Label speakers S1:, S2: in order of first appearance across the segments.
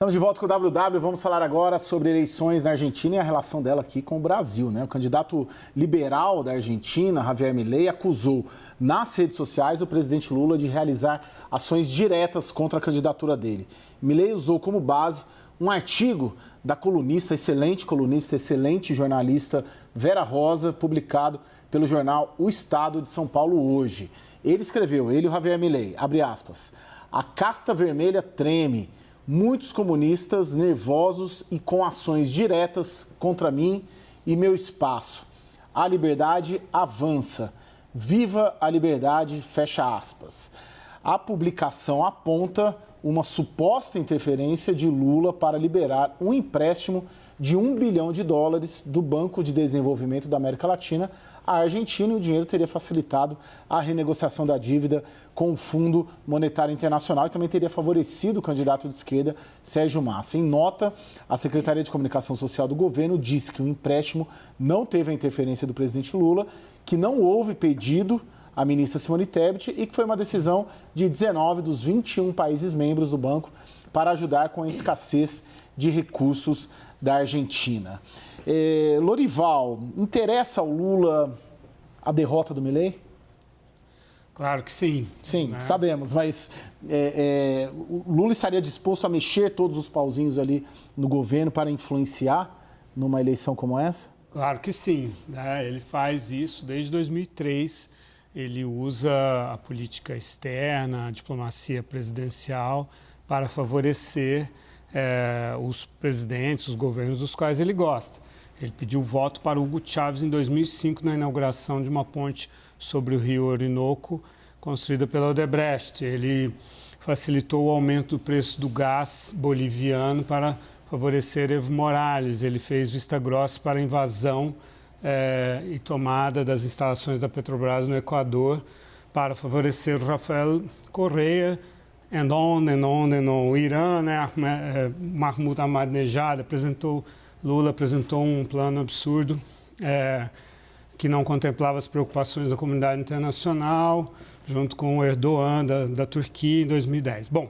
S1: Estamos de volta com o WW, vamos falar agora sobre eleições na Argentina e a relação dela aqui com o Brasil, né? O candidato liberal da Argentina, Javier Milei, acusou nas redes sociais o presidente Lula de realizar ações diretas contra a candidatura dele. Milei usou como base um artigo da excelente jornalista Vera Rosa, publicado pelo jornal O Estado de São Paulo hoje. Ele escreveu, ele e o Javier Milei, abre aspas, "A casta vermelha treme. Muitos comunistas nervosos e com ações diretas contra mim e meu espaço. A liberdade avança. Viva a liberdade", fecha aspas. A publicação aponta uma suposta interferência de Lula para liberar um empréstimo de US$ 1 bilhão do Banco de Desenvolvimento da América Latina à Argentina, e o dinheiro teria facilitado a renegociação da dívida com o Fundo Monetário Internacional e também teria favorecido o candidato de esquerda, Sérgio Massa. Em nota, a Secretaria de Comunicação Social do governo disse que o empréstimo não teve a interferência do presidente Lula, que não houve pedido à ministra Simone Tebet e que foi uma decisão de 19 dos 21 países membros do banco para ajudar com a escassez de recursos da Argentina. Lorival, interessa ao Lula a derrota do Milei?
S2: Claro que sim.
S1: Sim,
S2: né?
S1: Sabemos, mas o Lula estaria disposto a mexer todos os pauzinhos ali no governo para influenciar numa eleição como essa?
S2: Claro que sim. Né? Ele faz isso desde 2003. Ele usa a política externa, a diplomacia presidencial para favorecer os presidentes, os governos dos quais ele gosta. Ele pediu voto para Hugo Chávez em 2005 na inauguração de uma ponte sobre o rio Orinoco, construída pela Odebrecht. Ele facilitou o aumento do preço do gás boliviano para favorecer Evo Morales. Ele fez vista grossa para a invasão e tomada das instalações da Petrobras no Equador para favorecer o Rafael Correa, and on. O Irã, né, Mahmoud Ahmadinejad Lula apresentou um plano absurdo que não contemplava as preocupações da comunidade internacional, junto com o Erdogan da Turquia em 2010. Bom,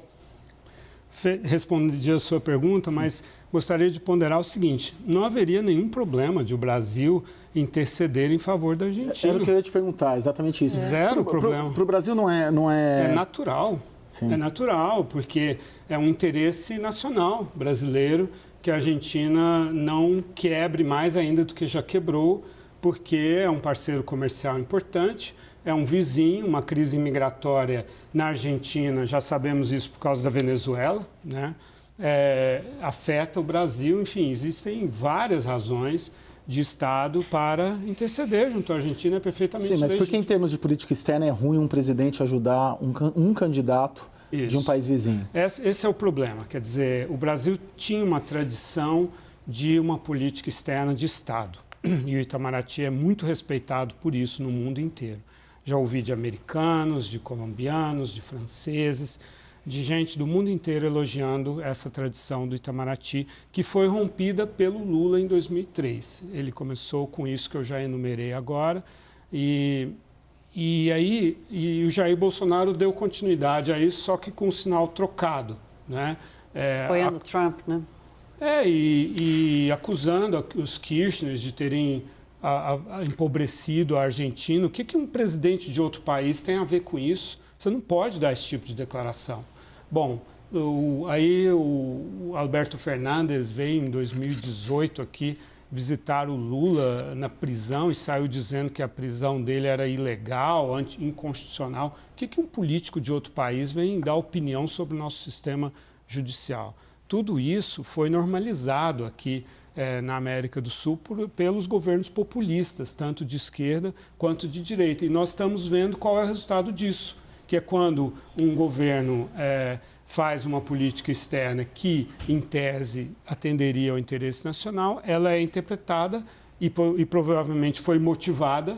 S2: respondi a sua pergunta, mas gostaria de ponderar o seguinte: não haveria nenhum problema de o Brasil interceder em favor da Argentina.
S1: Era o que eu ia te perguntar, exatamente isso.
S2: Zero problema.
S1: Para o Brasil não é...
S2: É natural. Sim. É natural, porque é um interesse nacional brasileiro que a Argentina não quebre mais ainda do que já quebrou, porque é um parceiro comercial importante, é um vizinho. Uma crise migratória na Argentina, já sabemos isso por causa da Venezuela, né? Afeta o Brasil. Enfim, existem várias razões de Estado para interceder junto à Argentina, é perfeitamente legítimo.
S1: Sim, mas por que em termos de política externa é ruim um presidente ajudar um candidato de um país vizinho?
S2: Esse é o problema. Quer dizer, o Brasil tinha uma tradição de uma política externa de Estado. E o Itamaraty é muito respeitado por isso no mundo inteiro. Já ouvi de americanos, de colombianos, de franceses, de gente do mundo inteiro elogiando essa tradição do Itamaraty, que foi rompida pelo Lula em 2003. Ele começou com isso que eu já enumerei agora, e o Jair Bolsonaro deu continuidade a isso, só que com um sinal trocado, né?
S3: Apoiando Trump, né?
S2: E acusando os Kirchners de terem empobrecido a Argentina. O que um presidente de outro país tem a ver com isso? Você não pode dar esse tipo de declaração. Bom, aí o Alberto Fernandes veio em 2018 aqui visitar o Lula na prisão e saiu dizendo que a prisão dele era ilegal, inconstitucional. O que um político de outro país vem dar opinião sobre o nosso sistema judicial? Tudo isso foi normalizado aqui na América do Sul pelos governos populistas, tanto de esquerda quanto de direita. E nós estamos vendo qual é o resultado disso, que é quando um governo faz uma política externa que, em tese, atenderia ao interesse nacional, ela é interpretada e provavelmente foi motivada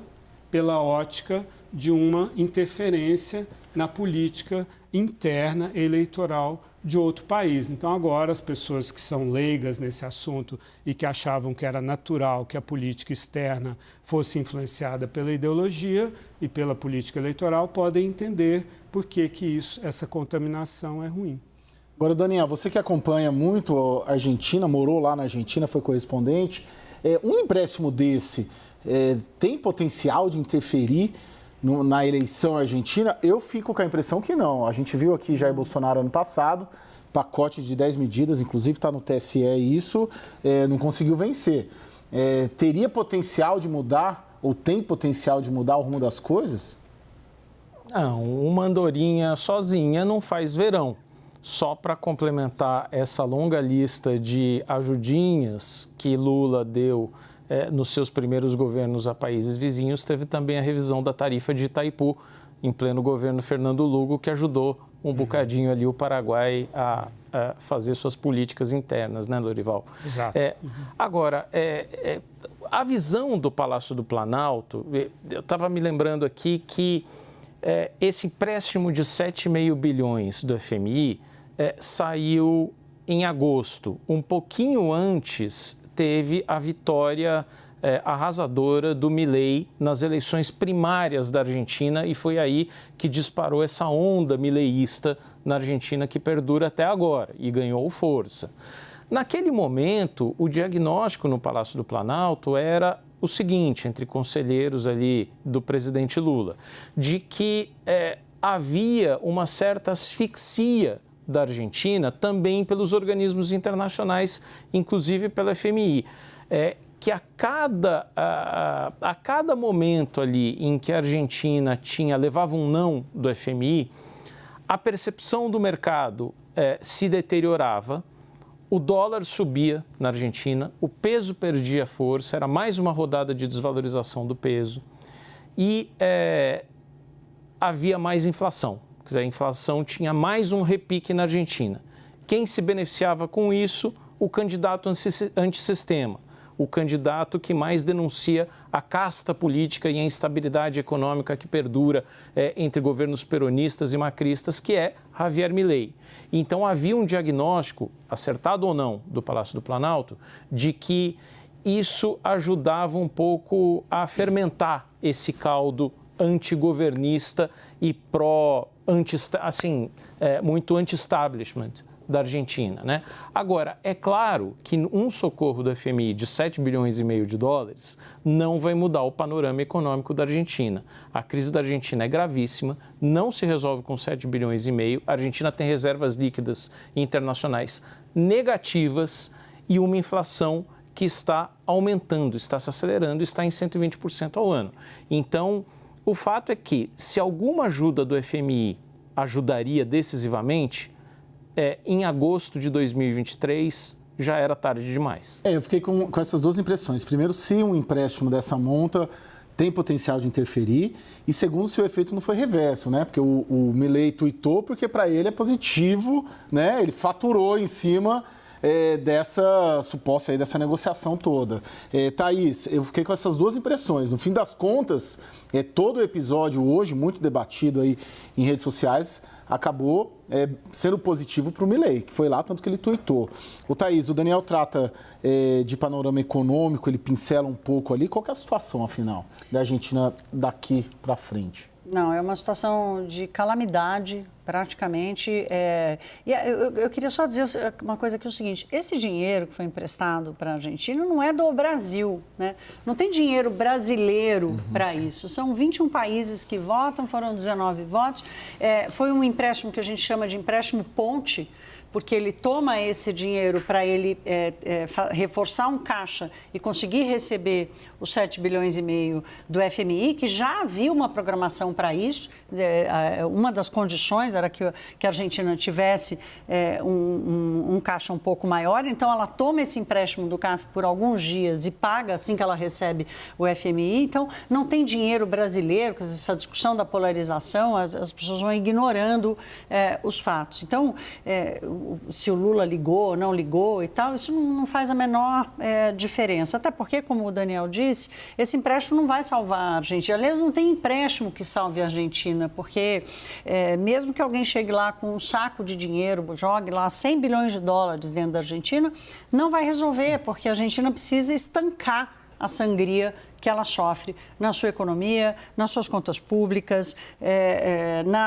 S2: pela ótica de uma interferência na política interna eleitoral de outro país. Então, agora, as pessoas que são leigas nesse assunto e que achavam que era natural que a política externa fosse influenciada pela ideologia e pela política eleitoral podem entender por que essa contaminação é ruim.
S1: Agora, Daniel, você que acompanha muito a Argentina, morou lá na Argentina, foi correspondente, um empréstimo desse tem potencial de interferir na eleição argentina? Eu fico com a impressão que não. A gente viu aqui Jair Bolsonaro ano passado, pacote de 10 medidas, inclusive está no TSE isso, não conseguiu vencer. Teria potencial de mudar, ou tem potencial de mudar o rumo das coisas?
S4: Não, uma andorinha sozinha não faz verão. Só para complementar essa longa lista de ajudinhas que Lula deu nos seus primeiros governos a países vizinhos, teve também a revisão da tarifa de Itaipu, em pleno governo Fernando Lugo, que ajudou um bocadinho ali o Paraguai a fazer suas políticas internas, né, Lorival?
S2: Exato.
S4: Agora, a visão do Palácio do Planalto, eu estava me lembrando aqui que esse empréstimo de 7,5 bilhões do FMI saiu em agosto. Um pouquinho antes teve a vitória arrasadora do Milei nas eleições primárias da Argentina e foi aí que disparou essa onda mileísta na Argentina que perdura até agora e ganhou força. Naquele momento, o diagnóstico no Palácio do Planalto era o seguinte, entre conselheiros ali do presidente Lula, de que havia uma certa asfixia da Argentina também pelos organismos internacionais, inclusive pela FMI, que a cada momento ali em que a Argentina levava um não do FMI, a percepção do mercado se deteriorava, o dólar subia na Argentina, o peso perdia força, era mais uma rodada de desvalorização do peso e havia mais inflação. Quer dizer, a inflação tinha mais um repique na Argentina. Quem se beneficiava com isso? O candidato antissistema, o candidato que mais denuncia a casta política e a instabilidade econômica que perdura entre governos peronistas e macristas, que é Javier Milei. Então, havia um diagnóstico, acertado ou não, do Palácio do Planalto, de que isso ajudava um pouco a fermentar esse caldo antigovernista e muito anti-establishment da Argentina, né? Agora, é claro que um socorro do FMI de 7,5 bilhões de dólares não vai mudar o panorama econômico da Argentina. A crise da Argentina é gravíssima, não se resolve com 7,5 bilhões. A Argentina tem reservas líquidas internacionais negativas e uma inflação que está aumentando, está se acelerando, está em 120% ao ano. Então, o fato é que, se alguma ajuda do FMI ajudaria decisivamente, em agosto de 2023 já era tarde demais.
S1: Eu fiquei com essas duas impressões. Primeiro, se um empréstimo dessa monta tem potencial de interferir. E segundo, se o efeito não foi reverso, né? Porque o Milei tuitou porque para ele é positivo, né? Ele faturou em cima dessa suposta aí, dessa negociação toda. Thaís, eu fiquei com essas duas impressões. No fim das contas, todo o episódio hoje, muito debatido aí em redes sociais, acabou sendo positivo para o Milei, que foi lá, tanto que ele tuitou. Thaís, o Daniel trata de panorama econômico, ele pincela um pouco ali. Qual que é a situação, afinal, da Argentina daqui para frente?
S3: Não, é uma situação de calamidade, praticamente. Eu queria só dizer uma coisa aqui, o seguinte, esse dinheiro que foi emprestado para a Argentina não é do Brasil, né? Não tem dinheiro brasileiro para isso. São 21 países que votam, foram 19 votos. Foi um empréstimo que a gente chama de empréstimo ponte, porque ele toma esse dinheiro para ele reforçar um caixa e conseguir receber os 7,5 bilhões do FMI, que já havia uma programação para isso. Uma das condições era que a Argentina tivesse um caixa um pouco maior, então ela toma esse empréstimo do CAF por alguns dias e paga assim que ela recebe o FMI. Então, não tem dinheiro brasileiro, essa discussão da polarização, as pessoas vão ignorando os fatos. Então, se o Lula ligou ou não ligou e tal, isso não faz a menor diferença. Até porque, como o Daniel disse, esse empréstimo não vai salvar a Argentina. Aliás, não tem empréstimo que salve a Argentina, porque mesmo que alguém chegue lá com um saco de dinheiro, jogue lá 100 bilhões de dólares dentro da Argentina, não vai resolver, porque a Argentina precisa estancar a sangria que ela sofre na sua economia, nas suas contas públicas,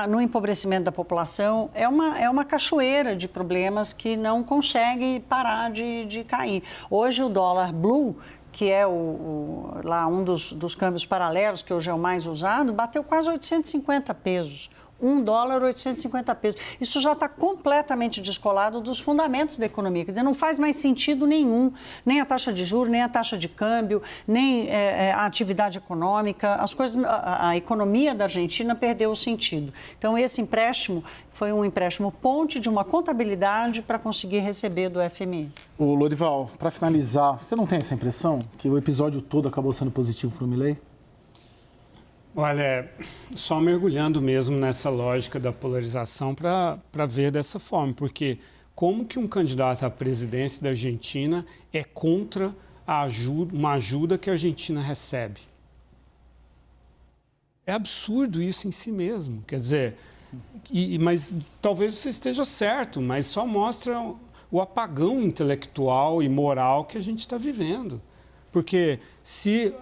S3: no empobrecimento da população. É uma cachoeira de problemas que não consegue parar de cair. Hoje o dólar blue, que é lá um dos câmbios paralelos, que hoje é o mais usado, bateu quase 850 pesos. $1, 850 pesos. Isso já está completamente descolado dos fundamentos da economia. Quer dizer, não faz mais sentido nenhum, nem a taxa de juros, nem a taxa de câmbio, nem a atividade econômica. A economia da Argentina perdeu o sentido. Então, esse empréstimo foi um empréstimo ponte de uma contabilidade para conseguir receber do FMI.
S1: O Lorival, para finalizar, você não tem essa impressão que o episódio todo acabou sendo positivo para o Milei?
S2: Olha, só mergulhando mesmo nessa lógica da polarização para ver dessa forma, porque como que um candidato à presidência da Argentina é contra uma ajuda que a Argentina recebe? É absurdo isso em si mesmo, quer dizer, mas talvez você esteja certo, mas só mostra o apagão intelectual e moral que a gente está vivendo. Porque se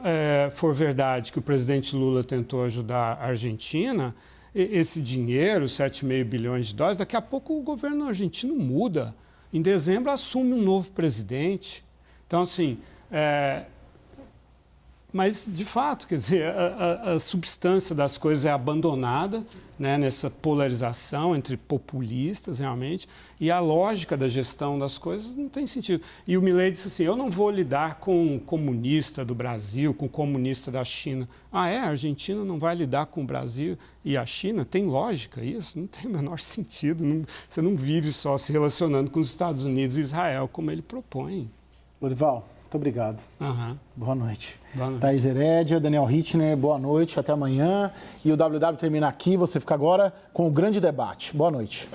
S2: for verdade que o presidente Lula tentou ajudar a Argentina, esse dinheiro, 7,5 bilhões de dólares, daqui a pouco o governo argentino muda. Em dezembro assume um novo presidente. Então, assim, mas, de fato, quer dizer, a substância das coisas é abandonada, né, nessa polarização entre populistas, realmente, e a lógica da gestão das coisas não tem sentido. E o Milei disse assim, eu não vou lidar com o comunista do Brasil, com o comunista da China. Ah, a Argentina não vai lidar com o Brasil e a China? Tem lógica isso? Não tem o menor sentido. Você não vive só se relacionando com os Estados Unidos e Israel, como ele propõe.
S1: Lorival, muito obrigado.
S2: Uhum.
S1: Boa noite.
S2: Boa noite.
S1: Thaís Herédia, Daniel Rittner, boa noite, até amanhã. E o WW termina aqui, você fica agora com o grande debate. Boa noite.